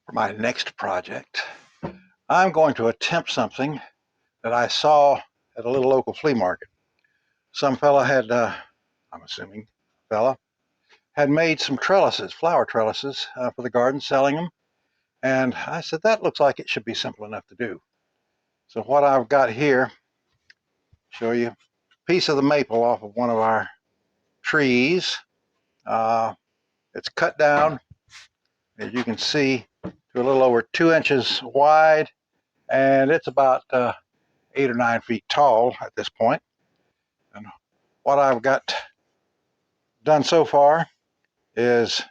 For my next project, I'm going to attempt something that I saw at a little local flea market. Some fella had, I'm assuming fella, had made some trellises, flower trellises for the garden, selling them. And I said, that looks like it should be simple enough to do. So what I've got here, show you a piece of the maple off of one of our trees. It's cut down, as you can see, to a little over 2 inches wide, and it's about 8 or 9 feet tall at this point. And what I've got done so far is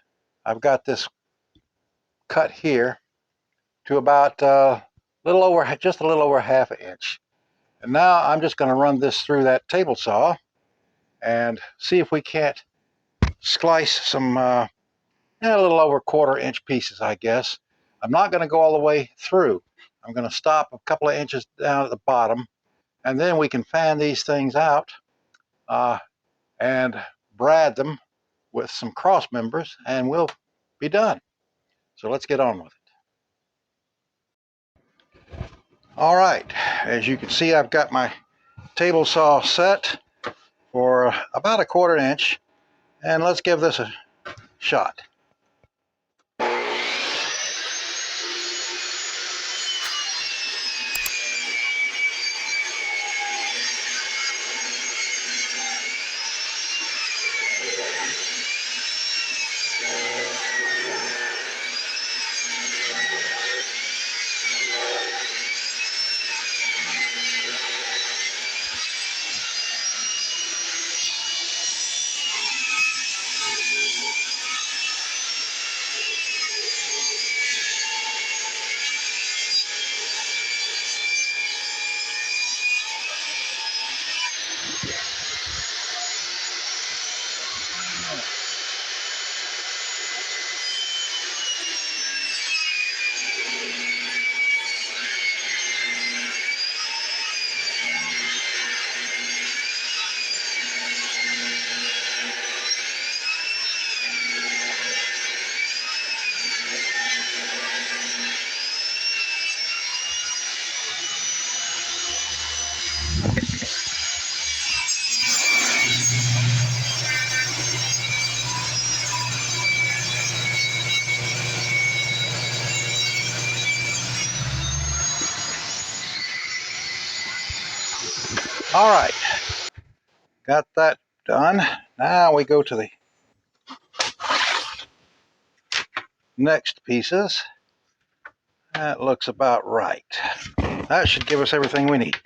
I've got this cut here to about just a little over half an inch. And now I'm just going to run this through that table saw and see if we can't slice some a little over 1/4 inch pieces, I guess. I'm not going to go all the way through. I'm going to stop a couple of inches down at the bottom, and then we can fan these things out and brad them with some cross members, and we'll be done. So let's get on with it. All right, as you can see, I've got my table saw set for about a 1/4 inch, and let's give this a shot. All right, got that done. Now we go to the next pieces. That looks about right. That should give us everything we need.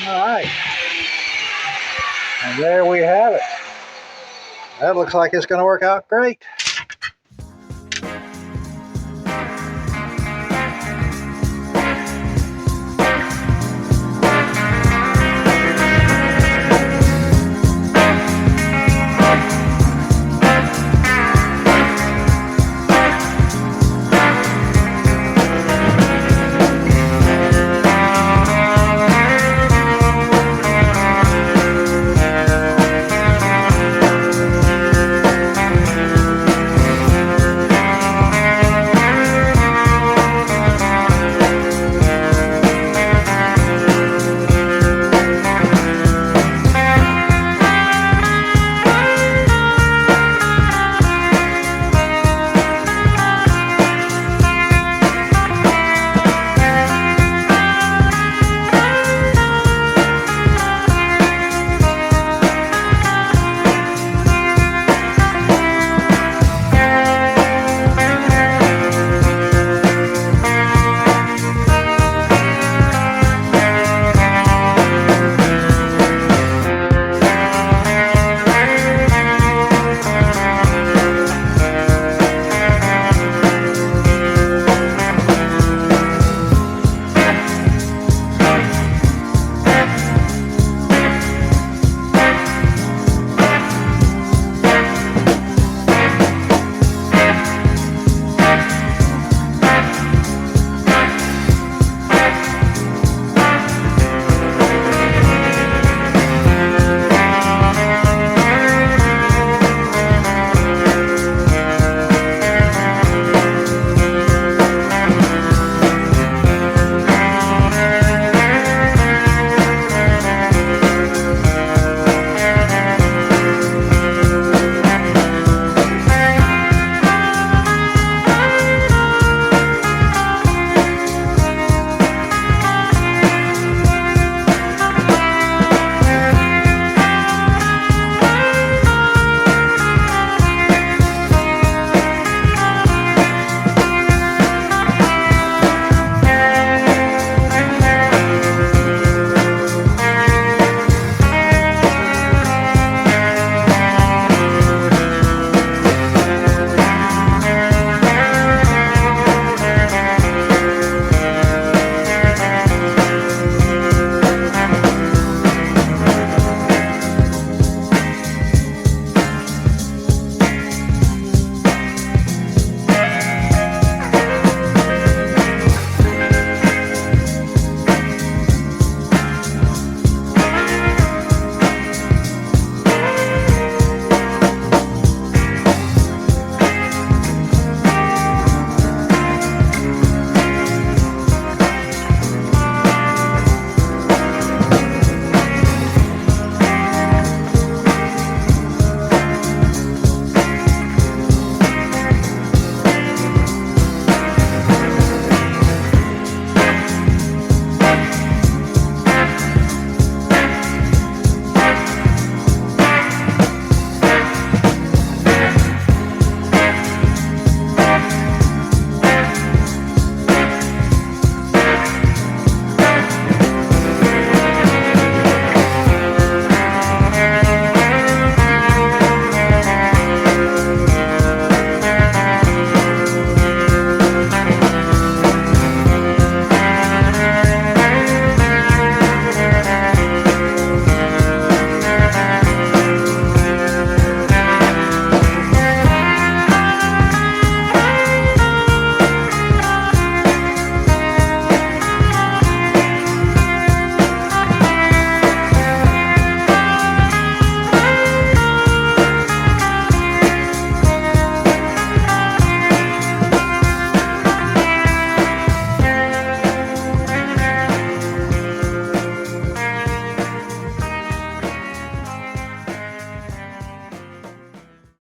All right, and there we have it. That looks like it's going to work out great.